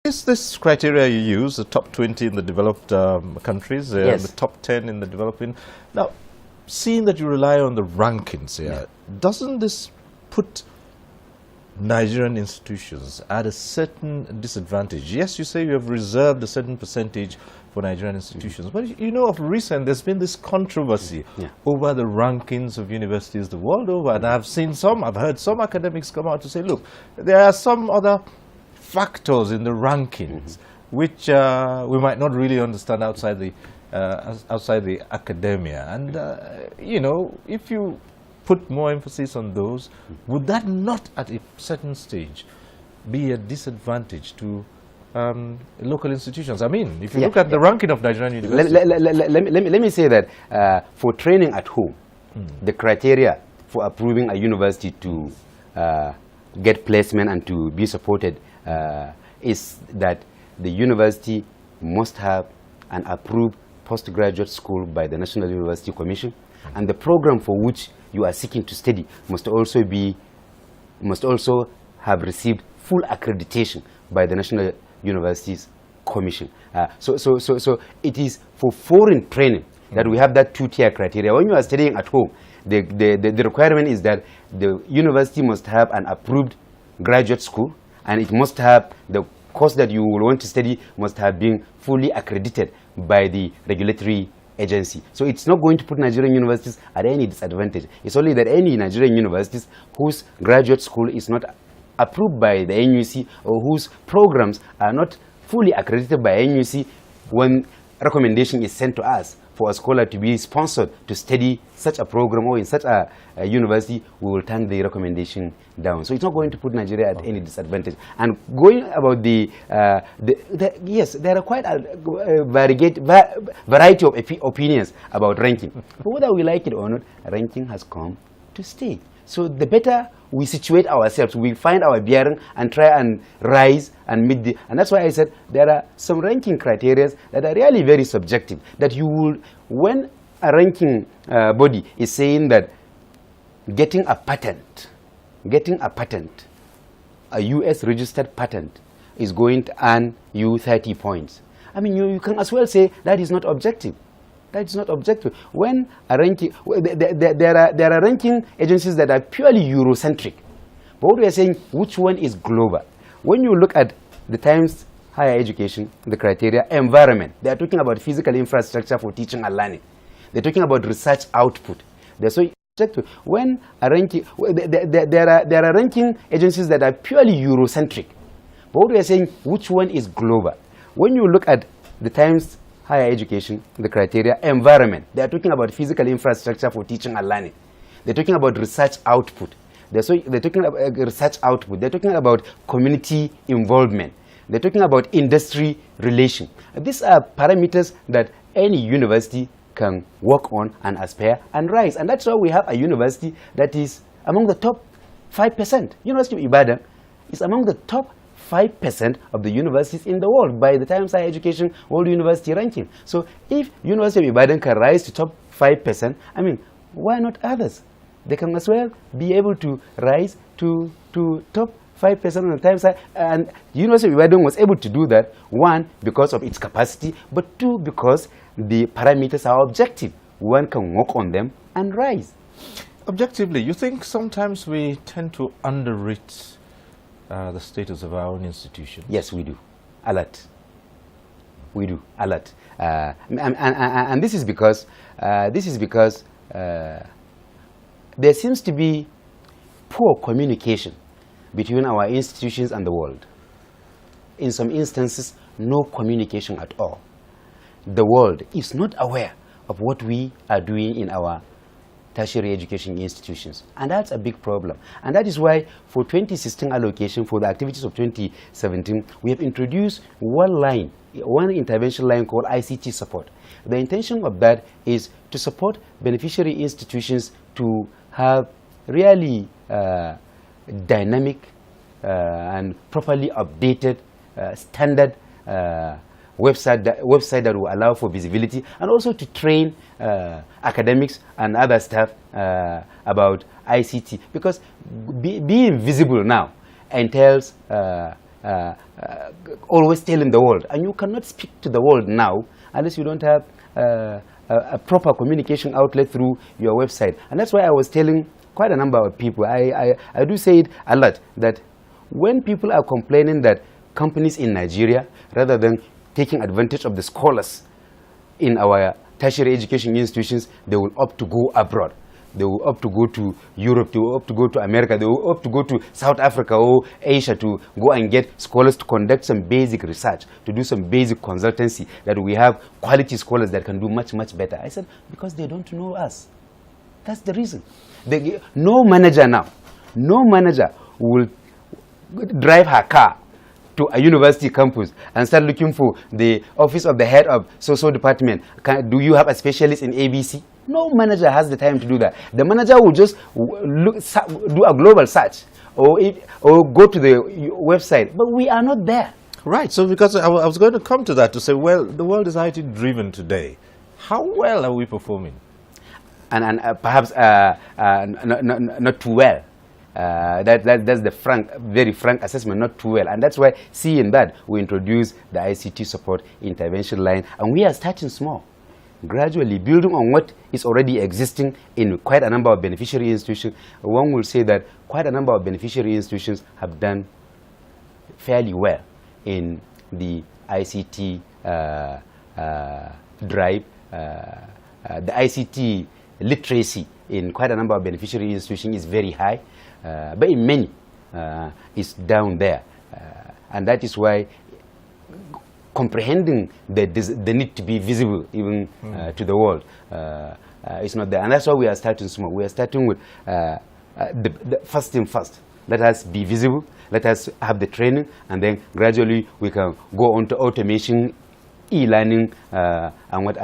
Is this criteria you use, the top 20 in the developed countries, Yes. the top 10 in the developing? Now, seeing that you rely on the rankings here, doesn't this put Nigerian institutions at a certain disadvantage? Yes, you say you have reserved a certain percentage for Nigerian institutions, but you know, of recent, there's been this controversy over the rankings of universities the world over, and I've heard some academics come out to say, look, there are some other factors in the rankings which we might not really understand outside the academia, and you know, if you put more emphasis on those, would that not at a certain stage be a disadvantage to local institutions? I mean, if you look at the ranking of Nigerian universities. Let me say that for training at home, the criteria for approving a university to get placement and to be supported is that the university must have an approved postgraduate school by the National University Commission, and the program for which you are seeking to study must also have received full accreditation by the National Universities Commission. So it is for foreign training that we have that two-tier criteria. When you are studying at home, the requirement is that the university must have an approved graduate school, and it must have the course that you will want to study must have been fully accredited by the regulatory agency. So it's not going to put Nigerian universities at any disadvantage. It's only that any Nigerian universities whose graduate school is not approved by the NUC or whose programs are not fully accredited by NUC, when recommendation is sent to us for a scholar to be sponsored to study such a program or in such a university, we will turn the recommendation down. So it's not going to put Nigeria at any disadvantage. And going about yes, there are quite a variety of opinions about ranking. But whether we like it or not, ranking has come to stay. So the better we situate ourselves, we find our bearing and try and rise and meet the, and that's why I said there are some ranking criteria that are really very subjective, that you would, when a ranking body is saying that getting a patent, a US registered patent is going to earn you 30 points. I mean, you can as well say that is not objective. That is not objective. When a ranking, there are ranking agencies that are purely Eurocentric. But what we are saying, which one is global? When you look at the Times Higher Education, the criteria, environment, they are talking about physical infrastructure for teaching and learning. They're talking about research output. They're so objective. When a ranking, there are ranking agencies that are purely Eurocentric. But what we are saying, which one is global? When you look at the Times Higher Education, the criteria, environment, they are talking about physical infrastructure for teaching and learning. They're talking about research output. They're talking about research output. They're talking about community involvement. They're talking about industry relation. These are parameters that any university can work on and aspire and rise. And that's why we have a university that is among the top 5%. University of Ibadan is among the top 5% of the universities in the world by the Times Higher Education World University Ranking. So if University of Ibadan can rise to top 5%, I mean, why not others? They can as well be able to rise to top 5% on the Times Higher. And University of Ibadan was able to do that, one, because of its capacity, but two, because the parameters are objective. One can work on them and rise. Objectively, you think sometimes we tend to underrate the status of our own institution? Yes, we do. A lot. We do. A lot. And this is because there seems to be poor communication between our institutions and the world. In some instances, no communication at all. The world is not aware of what we are doing in our tertiary education institutions, and that's a big problem. And that is why for 2016 allocation, for the activities of 2017, we have introduced one intervention line called ICT support. The intention of that is to support beneficiary institutions to have really dynamic and properly updated standard website that will allow for visibility, and also to train academics and other staff about ICT, because being visible now entails always telling the world. And you cannot speak to the world now unless you don't have a proper communication outlet through your website. And that's why I was telling quite a number of people, I do say it a lot, that when people are complaining that companies in Nigeria, rather than taking advantage of the scholars in our tertiary education institutions, they will opt to go abroad. They will opt to go to Europe, they will opt to go to America, they will opt to go to South Africa or Asia to go and get scholars to conduct some basic research, to do some basic consultancy, that we have quality scholars that can do much, much better. I said, because they don't know us. That's the reason. No manager now, no manager will drive her car to a university campus and start looking for the office of the head of social department. Do you have a specialist in ABC? No manager has the time to do that. The manager will just do a global search or go to the website, but we are not there. Right, so because I was going to come to that to say, well, the world is IT driven today. How well are we performing? And perhaps not too well. That's the very frank assessment, not too well. And that's why, seeing that, we introduced the ICT support intervention line. And we are starting small, gradually building on what is already existing in quite a number of beneficiary institutions. One will say that quite a number of beneficiary institutions have done fairly well in the ICT drive. The ICT literacy in quite a number of beneficiary institutions is very high, but in many is down there. And that is why comprehending the need to be visible even to the world is not there. And that's why we are starting small. We are starting with the first thing first. Let us be visible, let us have the training, and then gradually we can go on to automation, e-learning, and what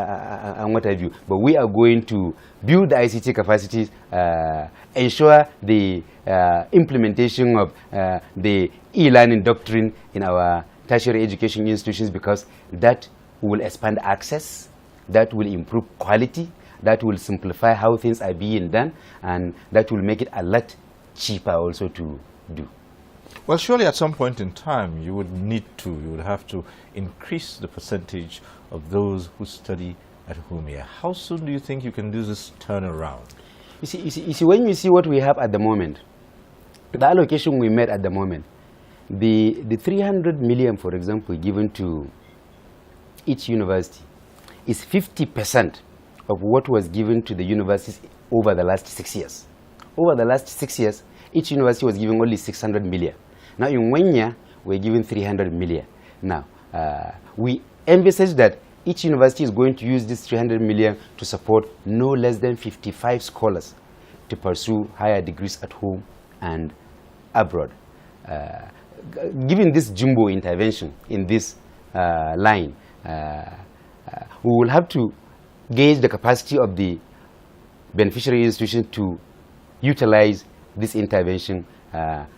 have you. But we are going to build the ICT capacities, ensure the implementation of the e-learning doctrine in our tertiary education institutions, because that will expand access, that will improve quality, that will simplify how things are being done, and that will make it a lot cheaper also to do. Well, surely at some point in time you would have to increase the percentage of those who study at home here. How soon do you think you can do this turnaround? You see, when you see what we have at the moment, the allocation we made at the moment, the 300 million, for example, given to each university is 50% of what was given to the universities over the last 6 years. Over the last 6 years, each university was given only 600 million. Now, in 1 year, we're giving 300 million. Now, we envisage that each university is going to use this 300 million to support no less than 55 scholars to pursue higher degrees at home and abroad. Given this jumbo intervention in this line, we will have to gauge the capacity of the beneficiary institution to utilize this intervention.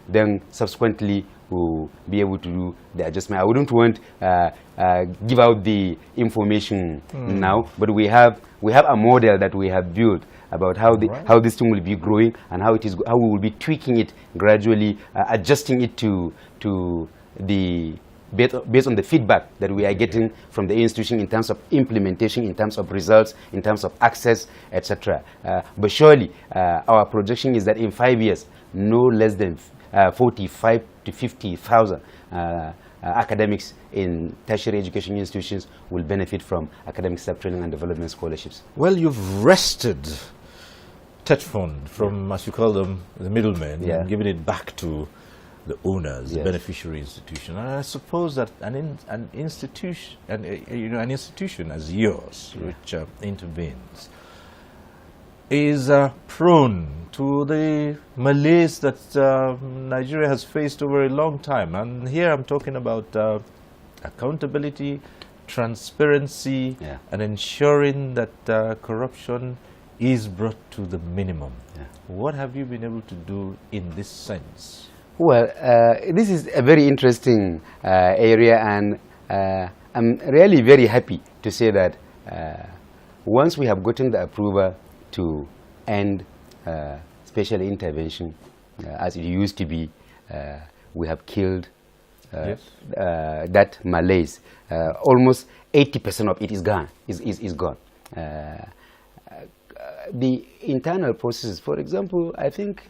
Then subsequently we'll be able to do the adjustment. I wouldn't want give out the information now, but we have a model that we have built about how this thing will be growing and how we will be tweaking it gradually, adjusting it to the based on the feedback that we are getting from the institution in terms of implementation, in terms of results, in terms of access, etc. But surely our projection is that in 5 years, no less than 45 to 50,000 academics in tertiary education institutions will benefit from academic staff training and development scholarships. Well, you've wrested TETFund from, as you call them, the middlemen, and given it back to the owners, the beneficiary institution. And I suppose that an institution as yours, which intervenes, is prone to the malaise that Nigeria has faced over a long time. And here I'm talking about accountability, transparency, and ensuring that corruption is brought to the minimum. What have you been able to do in this sense? Well, this is a very interesting area, and I'm really very happy to say that once we have gotten the approval to end special intervention as it used to be, we have killed Yes. that malaise. Almost 80% of it is gone. Is gone. The internal processes, for example, I think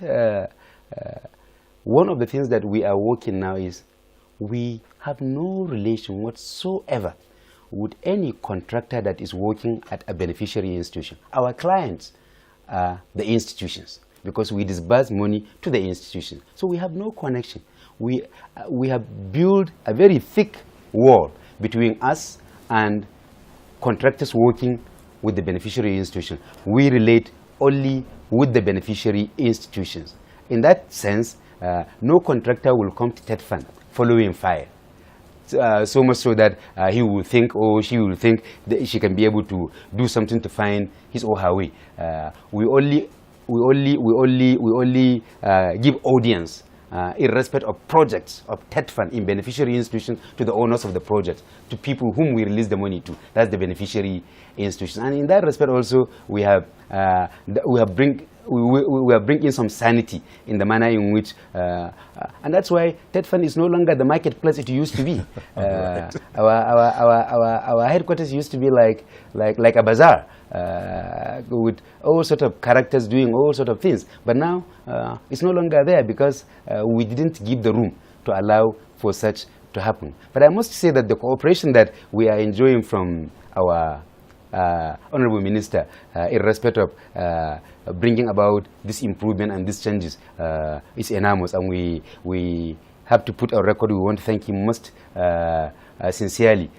one of the things that we are working now is we have no relation whatsoever with any contractor that is working at a beneficiary institution. Our clients are the institutions because we disburse money to the institution. So we have no connection. We have built a very thick wall between us and contractors working with the beneficiary institution. We relate only with the beneficiary institutions. In that sense, no contractor will come to TETFund following fire. So much so that he will think, or she will think, that she can be able to do something to find his or her way. We only give audience, irrespective of projects of TETFund in beneficiary institutions, to the owners of the project, to people whom we release the money to. That's the beneficiary institution. And in that respect also, we have bring in some sanity in the manner in which, and that's why TETFund is no longer the marketplace it used to be. Our headquarters used to be like a bazaar, with all sort of characters doing all sort of things. But now it's no longer there because we didn't give the room to allow for such to happen. But I must say that the cooperation that we are enjoying from our Honorable Minister, irrespective of bringing about this improvement and these changes, is enormous, and we have to put our record. We want to thank him most sincerely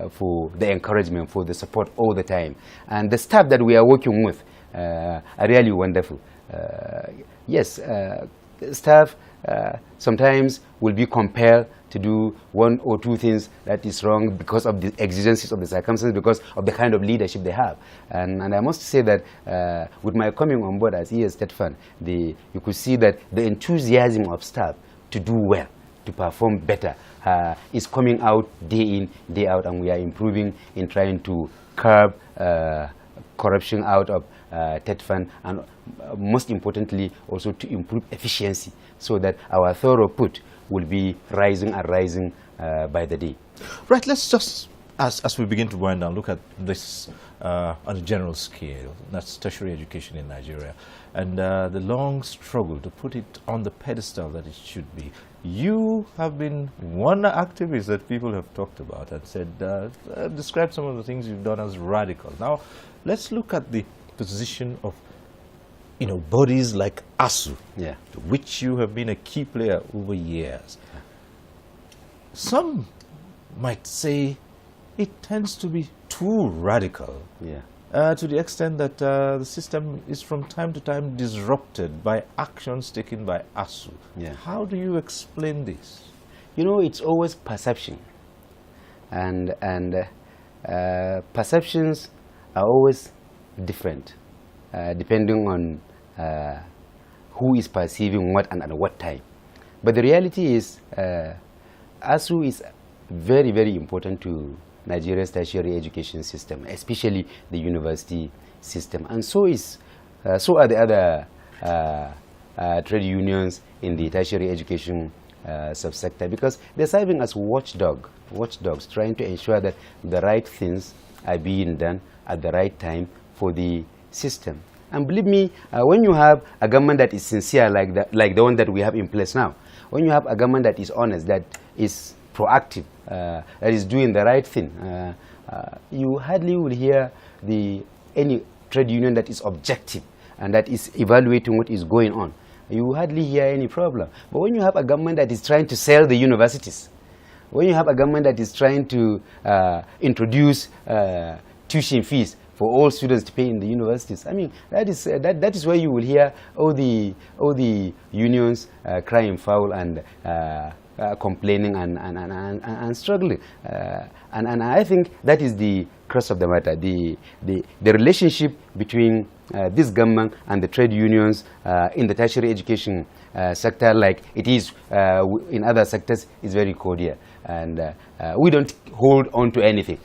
for the encouragement, for the support all the time, and the staff that we are working with are really wonderful. Yes, staff sometimes will be compelled to do one or two things that is wrong because of the exigencies of the circumstances, because of the kind of leadership they have. And I must say that with my coming on board as ES TETFund, you could see that the enthusiasm of staff to do well, to perform better, is coming out day in, day out, and we are improving in trying to curb corruption out of TETFund, and most importantly also to improve efficiency so that our throughput will be rising and rising by the day. Right, let's just, as we begin to wind down, look at this on a general scale. That's tertiary education in Nigeria, and the long struggle to put it on the pedestal that it should be. You have been one activist that people have talked about and said, describe some of the things you've done as radical. Now, let's look at the position of bodies like ASU, yeah, to which you have been a key player over years. Some might say it tends to be too radical, yeah, to the extent that the system is from time to time disrupted by actions taken by ASU. Yeah. How do you explain this? It's always perception, and perceptions are always different depending on who is perceiving what and at what time. But the reality is, ASU is very, very important to Nigeria's tertiary education system, especially the university system, and so are the other trade unions in the tertiary education subsector, because they're serving as watchdogs, trying to ensure that the right things are being done at the right time for the system. And believe me, when you have a government that is sincere like the one that we have in place now, when you have a government that is honest, that is proactive, that is doing the right thing, you hardly will hear any trade union that is objective and that is evaluating what is going on. You hardly hear any problem. But when you have a government that is trying to sell the universities, when you have a government that is trying to introduce tuition fees for all students to pay in the universities, I mean, that is where you will hear all the unions crying foul and complaining and struggling. And I think that is the crux of the matter. The relationship between this government and the trade unions in the tertiary education sector, like it is in other sectors, is very cordial. And we don't hold on to anything.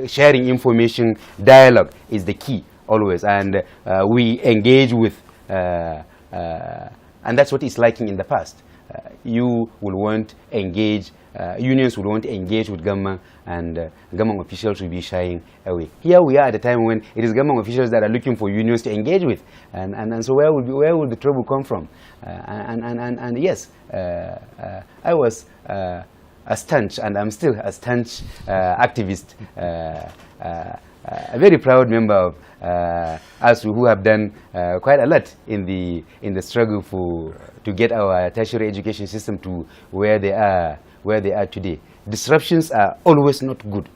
Sharing information, dialogue is the key always, and we engage with, and that's what it's lacking in the past. you will want engage, unions will want to engage with government, and government officials will be shying away. Here we are at a time when it is government officials that are looking for unions to engage with, and so where will the trouble come from? And yes, I was a staunch, and I'm still a staunch activist, a very proud member of us who have done quite a lot in the struggle to get our tertiary education system to where they are today. Disruptions are always not good,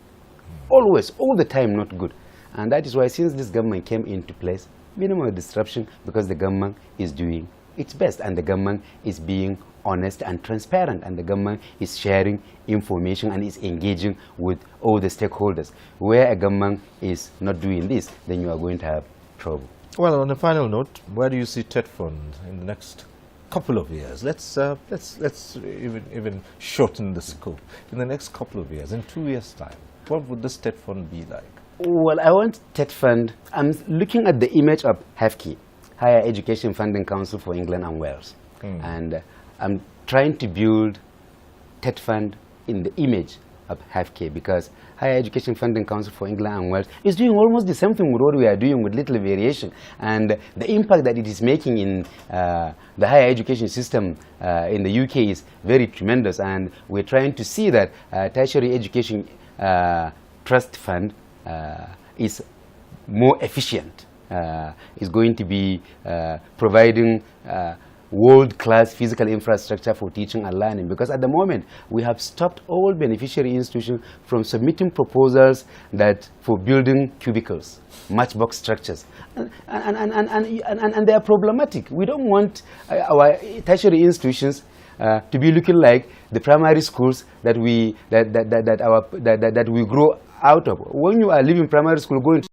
always, all the time not good, and that is why since this government came into place, minimal disruption, because the government is doing its best, and the government is being honest and transparent, and the government is sharing information and is engaging with all the stakeholders. Where a government is not doing this, then you are going to have trouble. Well, on a final note, where do you see TED Fund in the next couple of years? Let's even shorten the scope. In the next couple of years, in 2 years' time, what would this TED Fund be like? Well, I want TED Fund. I'm looking at the image of HEFCE, Higher Education Funding Council for England and Wales, and I'm trying to build TED Fund in the image of HEFCE, because Higher Education Funding Council for England and Wales is doing almost the same thing with what we are doing with little variation, and the impact that it is making in the higher education system in the UK is very tremendous, and we're trying to see that tertiary education trust fund is more efficient, is going to be providing world-class physical infrastructure for teaching and learning, because at the moment we have stopped all beneficiary institutions from submitting proposals that for building cubicles, matchbox structures, and they are problematic. We don't want our tertiary institutions to be looking like the primary schools that we grow out of. When you are leaving primary school going to